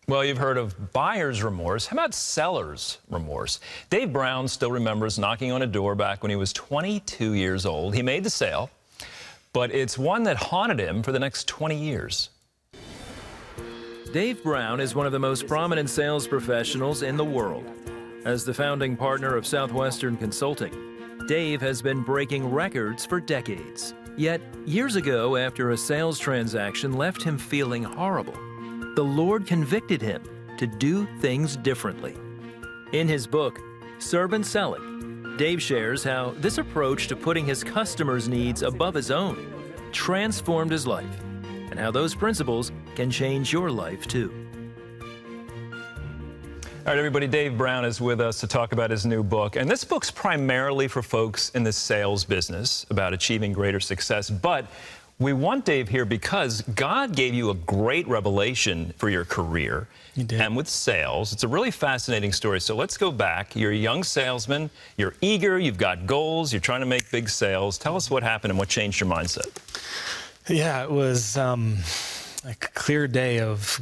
Well, you've heard of buyer's remorse. How about seller's remorse? Dave Brown still remembers knocking on a door back when he was 22 years old. He made the sale, but it's one that haunted him for the next 20 years. Dave Brown is one of the most prominent sales professionals in the world. As the founding partner of Southwestern Consulting, Dave has been breaking records for decades. Yet, years ago, after a sales transaction left him feeling horrible, the Lord convicted him to do things differently. In his book, Servant Selling, Dave shares how this approach to putting his customers' needs above his own transformed his life, and how those principles can change your life too. All right, everybody, Dave Brown is with us to talk about his new book. And this book's primarily for folks in the sales business about achieving greater success. But we want Dave here because God gave you a great revelation for your career. He did. And with sales, it's a really fascinating story. So let's go back. You're a young salesman. You're eager. You've got goals. You're trying to make big sales. Tell us what happened and what changed your mindset. Yeah, it was a clear day of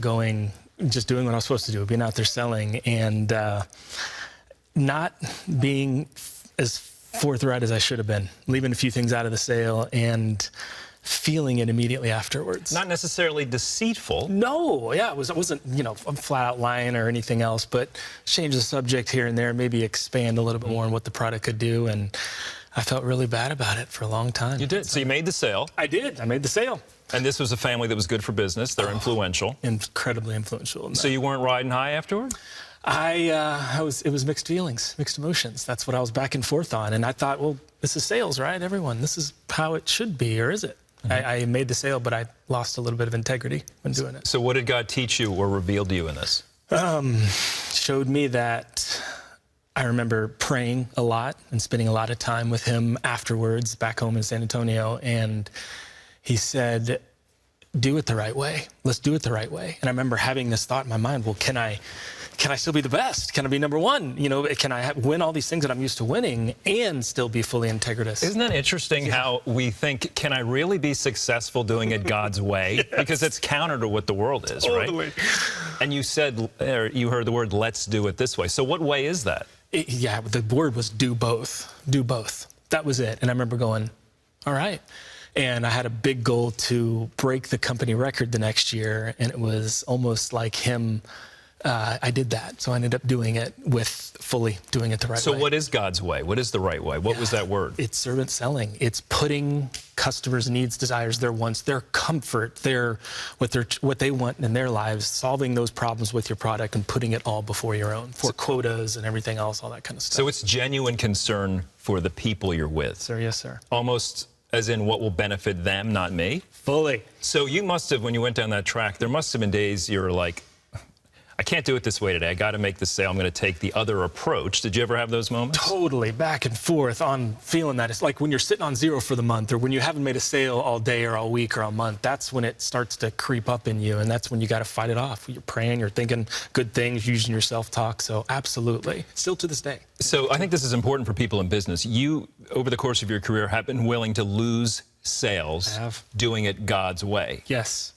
just doing what I was supposed to do, being out there selling, and not being as forthright as I should have been, leaving a few things out of the sale and feeling it immediately afterwards. Not necessarily deceitful. No, yeah, I wasn't, a flat out lying or anything else, but change the subject here and there, maybe expand a little bit more on what the product could do, and I felt really bad about it for a long time. You did. So you made the sale. I did. I made the sale. And this was a family that was good for business. They're influential. Incredibly influential. So you weren't riding high afterward? It was mixed feelings, mixed emotions. That's what I was back and forth on. And I thought, well, this is sales, right? Everyone, this is how it should be, or is it? Mm-hmm. I made the sale, but I lost a little bit of integrity when doing it. So what did God teach you or reveal to you in this? Showed me that I remember praying a lot and spending a lot of time with him afterwards back home in San Antonio. And he said, do it the right way. Let's do it the right way. And I remember having this thought in my mind, well, can I still be the best? Can I be number one? Can I win all these things that I'm used to winning and still be fully integritous? Isn't that interesting how we think, can I really be successful doing it God's way? Yes. Because it's counter to what the world is, totally. Right? And you said, you heard the word, let's do it this way. So what way is that? The word was do both. Do both. That was it. And I remember going, all right. And I had a big goal to break the company record the next year. And it was almost like him. I did that. So I ended up doing it fully doing it the right way. So what is God's way? What is the right way? What was that word? It's servant selling. It's putting customers' needs, desires, their wants, their comfort, what they want in their lives, solving those problems with your product and putting it all before your own, for quotas and everything else, all that kind of stuff. So it's genuine concern for the people you're with. Sir, yes, sir. Almost as in what will benefit them, not me? Fully. So you must have, when you went down that track, there must have been days you were like, I can't do it this way today. I got to make the sale. I'm going to take the other approach. Did you ever have those moments? Totally, back and forth on feeling that. It's like when you're sitting on zero for the month, or when you haven't made a sale all day or all week or all month, that's when it starts to creep up in you, and that's when you got to fight it off. You're praying, you're thinking good things, using your self-talk, so absolutely. Still to this day. So I think this is important for people in business. You, over the course of your career, have been willing to lose sales doing it God's way. Yes.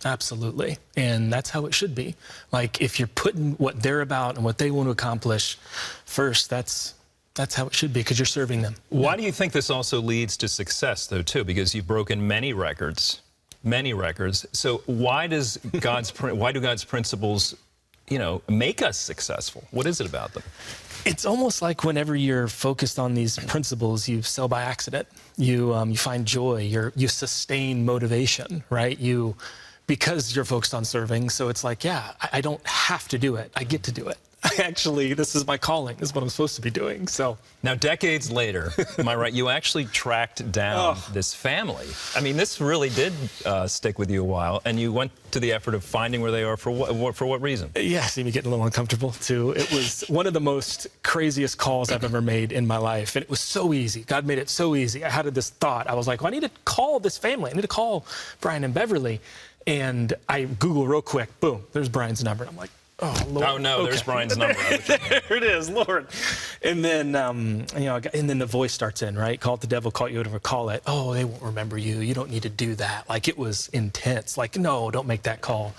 Absolutely. And that's how it should be. Like, if you're putting what they're about and what they want to accomplish first, that's how it should be, because you're serving them. Why do you think this also leads to success, though, too? Because you've broken many records. So why do God's principles, make us successful? What is it about them? It's almost like whenever you're focused on these principles, you sell by accident. You find joy. You sustain motivation, right? Because you're focused on serving. So it's like, I don't have to do it. I get to do it. Actually, this is my calling. This is what I'm supposed to be doing. So now, decades later, am I right? You actually tracked down this family. I mean, this really did stick with you a while, and you went to the effort of finding where they are for what reason? Yeah, see me getting a little uncomfortable too. It was one of the most craziest calls I've ever made in my life, and it was so easy. God made it so easy. I had this thought. I was like, well, I need to call this family. I need to call Brian and Beverly. And I Google real quick, boom, there's Brian's number. I'm like, oh, Lord. Oh, no, okay. There's Brian's number. There it is, Lord. And then, and then the voice starts in, right? Call it the devil, call it you, whatever, call it. Oh, they won't remember you. You don't need to do that. Like, it was intense. Like, no, don't make that call.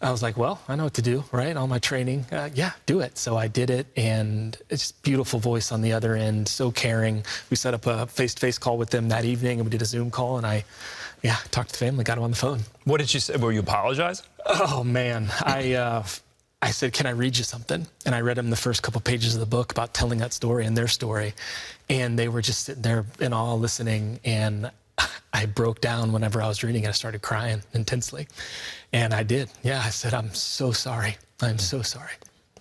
I was like, well, I know what to do, right? All my training, yeah, do it. So I did it, and it's just beautiful voice on the other end, so caring. We set up a face-to-face call with them that evening, and we did a Zoom call, and I talked to the family, got them on the phone. What did you say? Were you apologizing? Oh, man. I said, can I read you something? And I read them the first couple pages of the book about telling that story and their story. And they were just sitting there in awe listening, and I broke down whenever I was reading it. I started crying intensely. And I did. Yeah, I said, I'm so sorry. I'm so sorry.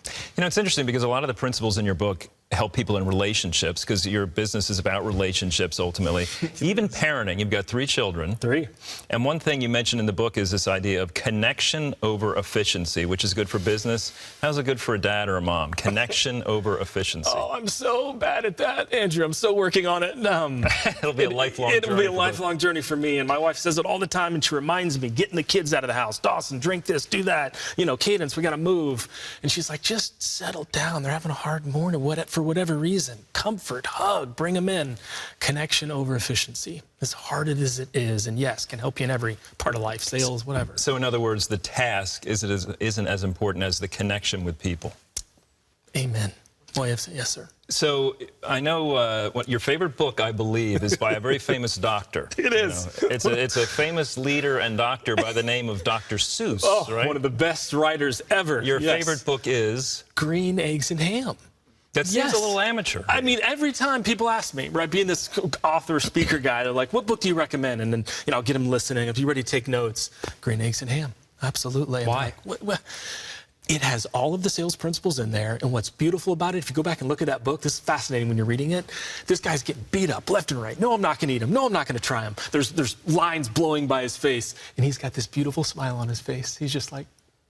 You know, it's interesting because a lot of the principles in your book help people in relationships, because your business is about relationships ultimately. Even parenting, you've got 3 children. 3. And one thing you mentioned in the book is this idea of connection over efficiency, which is good for business. How's it good for a dad or a mom? Connection over efficiency. Oh, I'm so bad at that, Andrew. I'm still working on it. It'll be a lifelong journey. It'll be a lifelong journey for me. And my wife says it all the time, and she reminds me, getting the kids out of the house. Dawson, drink this, do that. You know, Cadence, we got to move. And she's like, just settle down. They're having a hard morning. For whatever reason, comfort, hug, bring them in. Connection over efficiency, as hard as it is, and yes, can help you in every part of life, sales, whatever. So in other words, the task isn't as important as the connection with people. Amen. Well, yes, sir. So I know what your favorite book, I believe, is by a very famous doctor. It is. You know, it's a famous leader and doctor by the name of Dr. Seuss, right? One of the best writers ever. Your favorite book is? Green Eggs and Ham. That seems a little amateur. I mean, every time people ask me, right, being this author, speaker guy, they're like, what book do you recommend? And then, you know, I'll get them listening. If you're ready to take notes, Green Eggs and Ham. Absolutely. Why? Like, it has all of the sales principles in there. And what's beautiful about it, if you go back and look at that book, this is fascinating when you're reading it. This guy's getting beat up left and right. No, I'm not going to eat him. No, I'm not going to try him. There's lines blowing by his face. And he's got this beautiful smile on his face. He's just like,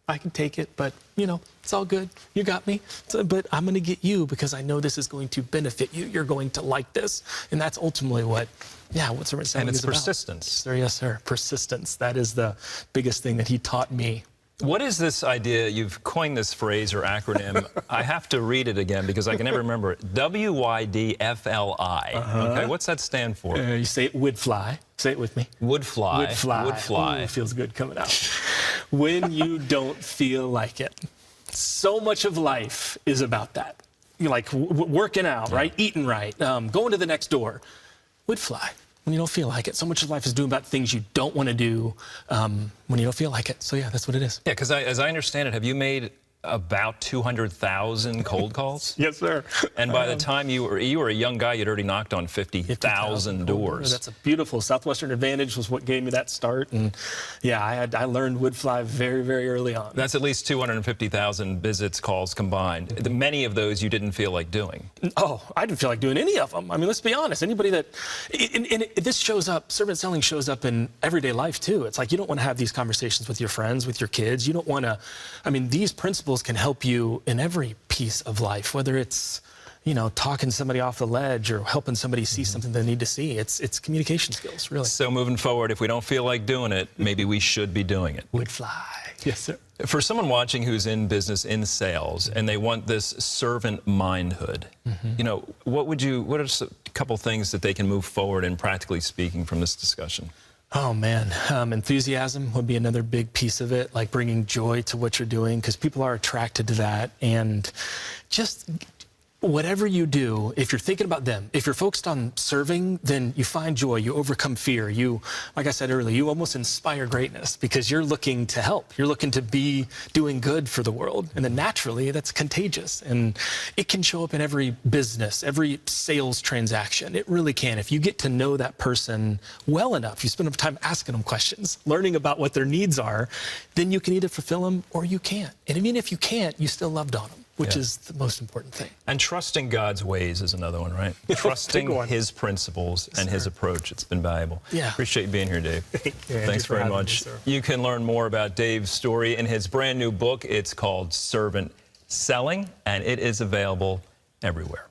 I can take it, but, you know, it's all good. You got me. But I'm going to get you because I know this is going to benefit you. You're going to like this. And that's ultimately what servant selling is about. And it's persistence. Sir, yes, sir. Persistence. That is the biggest thing that he taught me. What is this idea? You've coined this phrase or acronym. I have to read it again because I can never remember it. WYDFLI. Okay, what's that stand for? You say it would fly. Say it with me. Would fly. Would fly. Would fly. Ooh, feels good coming out. When you don't feel like it. So much of life is about that. You're like working out, right? Eating right. Going to the next door. Would fly. When you don't feel like it. So much of life is doing about things you don't want to do when you don't feel like it. So, yeah, that's what it is. Yeah, because as I understand it, have you made about 200,000 cold calls? Yes, sir. And by the time you were a young guy, you'd already knocked on 50,000 doors. That's a beautiful. Southwestern Advantage was what gave me that start. And, yeah, I learned would fly very, very early on. That's at least 250,000 visits, calls combined. Many of those you didn't feel like doing. Oh, I didn't feel like doing any of them. I mean, let's be honest. Anybody that this shows up, servant selling shows up in everyday life, too. It's like you don't want to have these conversations with your friends, with your kids. You don't want to, I mean, these principles can help you in every piece of life, whether it's, you know, talking somebody off the ledge or helping somebody see something they need to see. It's communication skills, really. So moving forward, if we don't feel like doing it, maybe we should be doing it. Would fly. Yes, sir. For someone watching who's in business, in sales, and they want this servant mindhood, you know, what are a couple things that they can move forward in, practically speaking, from this discussion? Oh, man. Enthusiasm would be another big piece of it, like bringing joy to what you're doing, because people are attracted to that. And just whatever you do, if you're thinking about them, if you're focused on serving, then you find joy, you overcome fear. You, like I said earlier, you almost inspire greatness because you're looking to help. You're looking to be doing good for the world. And then naturally, that's contagious. And it can show up in every business, every sales transaction. It really can. If you get to know that person well enough, you spend enough time asking them questions, learning about what their needs are, then you can either fulfill them or you can't. And even if you can't, you still loved on them, which is the most important thing. And trusting God's ways is another one, right? Trusting His principles and His approach. It's been valuable. Yeah. Appreciate you being here, Dave. Thanks very much. You can learn more about Dave's story in his brand new book. It's called Servant Selling, and it is available everywhere.